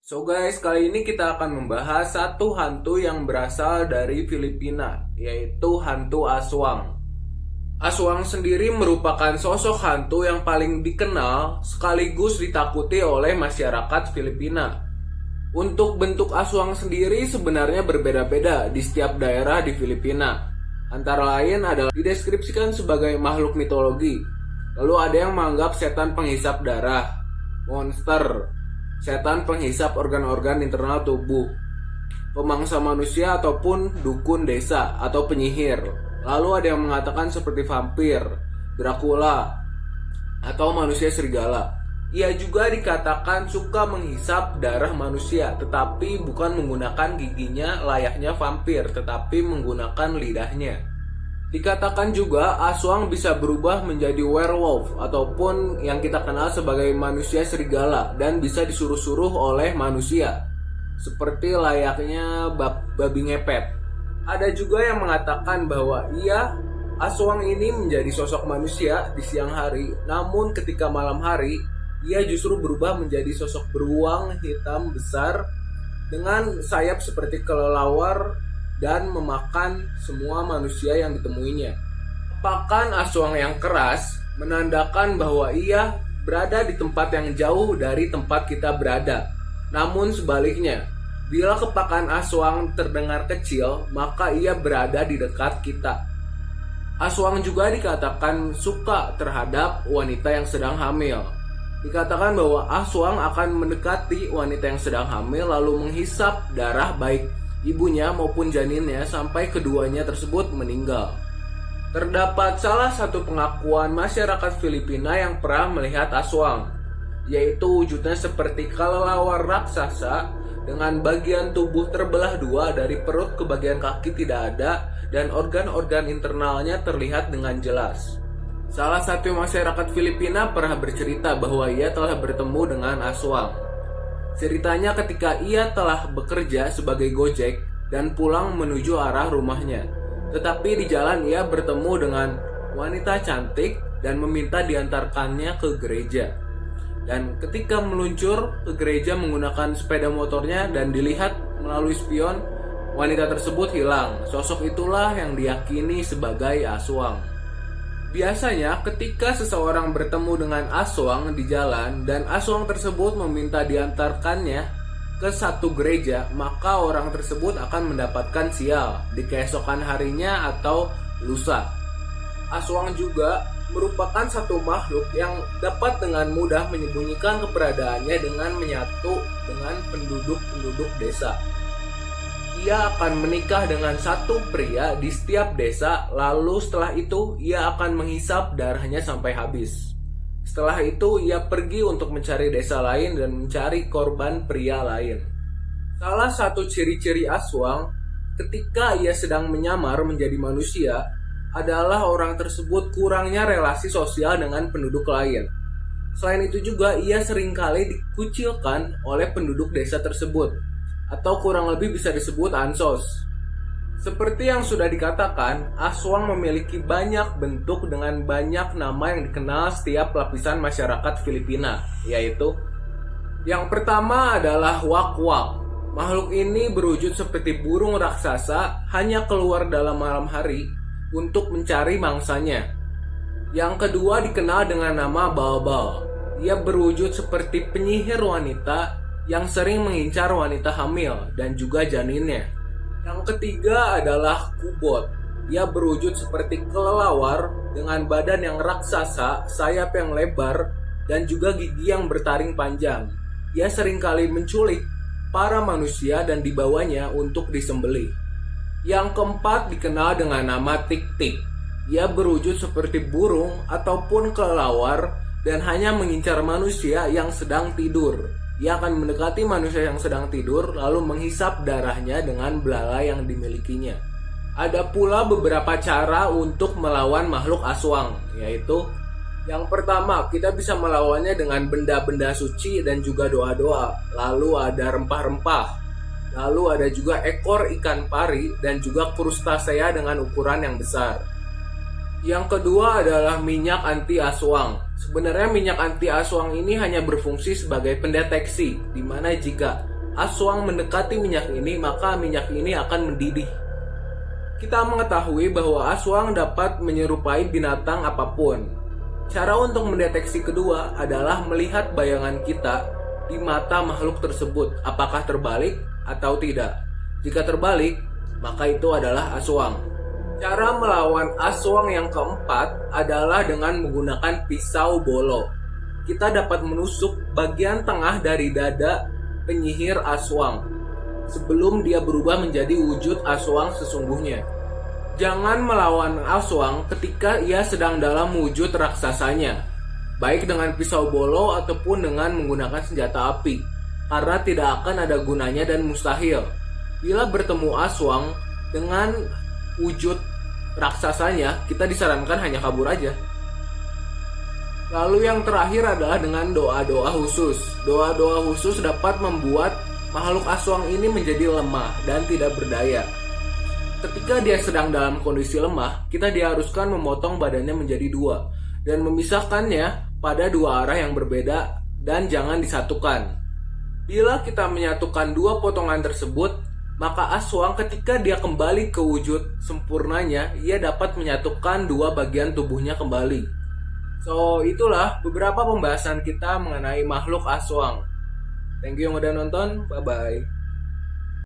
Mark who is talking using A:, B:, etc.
A: So guys, kali ini kita akan membahas satu hantu yang berasal dari Filipina, yaitu hantu Aswang. Aswang sendiri merupakan sosok hantu yang paling dikenal sekaligus ditakuti oleh masyarakat Filipina. Untuk bentuk Aswang sendiri sebenarnya berbeda-beda di setiap daerah di Filipina. Antara lain adalah dideskripsikan sebagai makhluk mitologi. Lalu ada yang menganggap setan penghisap darah, monster, setan penghisap organ-organ internal tubuh, pemangsa manusia ataupun dukun desa atau penyihir. Lalu ada yang mengatakan seperti vampir, Dracula, atau manusia serigala. Ia juga dikatakan suka menghisap darah manusia, tetapi bukan menggunakan giginya layaknya vampir, tetapi menggunakan lidahnya. Dikatakan juga Aswang bisa berubah menjadi werewolf ataupun yang kita kenal sebagai manusia serigala dan bisa disuruh-suruh oleh manusia seperti layaknya babi ngepet. Ada juga yang mengatakan bahwa Aswang ini menjadi sosok manusia di siang hari, namun ketika malam hari ia justru berubah menjadi sosok beruang hitam besar dengan sayap seperti kelelawar dan memakan semua manusia yang ditemuinya. Pakan Aswang yang keras menandakan bahwa ia berada di tempat yang jauh dari tempat kita berada. Namun sebaliknya, bila kepakan Aswang terdengar kecil, maka ia berada di dekat kita. Aswang juga dikatakan suka terhadap wanita yang sedang hamil. Dikatakan bahwa Aswang akan mendekati wanita yang sedang hamil lalu menghisap darah baik ibunya maupun janinnya sampai keduanya tersebut meninggal. Terdapat salah satu pengakuan masyarakat Filipina yang pernah melihat Aswang, yaitu wujudnya seperti kelelawar raksasa dengan bagian tubuh terbelah dua, dari perut ke bagian kaki tidak ada dan organ-organ internalnya terlihat dengan jelas. Salah satu masyarakat Filipina pernah bercerita bahwa ia telah bertemu dengan Aswang. Ceritanya ketika ia telah bekerja sebagai Gojek dan pulang menuju arah rumahnya. Tetapi di jalan ia bertemu dengan wanita cantik dan meminta diantarkannya ke gereja. Dan ketika meluncur ke gereja menggunakan sepeda motornya dan dilihat melalui spion, wanita tersebut hilang. Sosok itulah yang diyakini sebagai Aswang. Biasanya ketika seseorang bertemu dengan Aswang di jalan dan Aswang tersebut meminta diantarkannya ke satu gereja, maka orang tersebut akan mendapatkan sial di keesokan harinya atau lusa. Aswang juga merupakan satu makhluk yang dapat dengan mudah menyembunyikan keberadaannya dengan menyatu dengan penduduk-penduduk desa. Ia akan menikah dengan satu pria di setiap desa, lalu setelah itu ia akan menghisap darahnya sampai habis. Setelah itu ia pergi untuk mencari desa lain dan mencari korban pria lain. Salah satu ciri-ciri Aswang ketika ia sedang menyamar menjadi manusia adalah orang tersebut kurangnya relasi sosial dengan penduduk lain. Selain itu juga ia seringkali dikucilkan oleh penduduk desa tersebut, atau kurang lebih bisa disebut ansos. Seperti yang sudah dikatakan, Aswang memiliki banyak bentuk dengan banyak nama yang dikenal setiap lapisan masyarakat Filipina, yaitu yang pertama adalah Wakwak. Makhluk ini berwujud seperti burung raksasa, hanya keluar dalam malam hari untuk mencari mangsanya. Yang kedua dikenal dengan nama Balbal. Ia berwujud seperti penyihir wanita yang sering mengincar wanita hamil dan juga janinnya. Yang ketiga adalah Kubot. Ia berwujud seperti kelelawar dengan badan yang raksasa, sayap yang lebar, dan juga gigi yang bertaring panjang. Ia seringkali menculik para manusia dan dibawanya untuk disembelih. Yang keempat dikenal dengan nama Tik-Tik. Ia berwujud seperti burung ataupun kelelawar dan hanya mengincar manusia yang sedang tidur. Ia akan mendekati manusia yang sedang tidur lalu menghisap darahnya dengan belalai yang dimilikinya. Ada pula beberapa cara untuk melawan makhluk Aswang, yaitu yang pertama, kita bisa melawannya dengan benda-benda suci dan juga doa-doa. Lalu ada rempah-rempah. Lalu ada juga ekor ikan pari dan juga krustasea dengan ukuran yang besar. Yang kedua adalah minyak anti aswang. Sebenarnya minyak anti aswang ini hanya berfungsi sebagai pendeteksi, di mana jika aswang mendekati minyak ini, maka minyak ini akan mendidih. Kita mengetahui bahwa aswang dapat menyerupai binatang apapun. Cara untuk mendeteksi kedua adalah melihat bayangan kita di mata makhluk tersebut, apakah terbalik atau tidak. Jika terbalik, maka itu adalah aswang. Cara melawan aswang yang keempat adalah dengan menggunakan pisau bolo. Kita dapat menusuk bagian tengah dari dada penyihir aswang sebelum dia berubah menjadi wujud aswang sesungguhnya. Jangan melawan aswang ketika ia sedang dalam wujud raksasanya, baik dengan pisau bolo ataupun dengan menggunakan senjata api, karena tidak akan ada gunanya dan mustahil. Bila bertemu aswang dengan wujud raksasanya, kita disarankan hanya kabur aja. Lalu yang terakhir adalah dengan doa-doa khusus. Doa-doa khusus dapat membuat makhluk aswang ini menjadi lemah dan tidak berdaya. Ketika dia sedang dalam kondisi lemah, kita diharuskan memotong badannya menjadi dua dan memisahkannya pada dua arah yang berbeda dan jangan disatukan. Bila kita menyatukan dua potongan tersebut, maka aswang ketika dia kembali ke wujud sempurnanya, ia dapat menyatukan dua bagian tubuhnya kembali. So, itulah beberapa pembahasan kita mengenai makhluk aswang. Thank you yang udah nonton, bye-bye.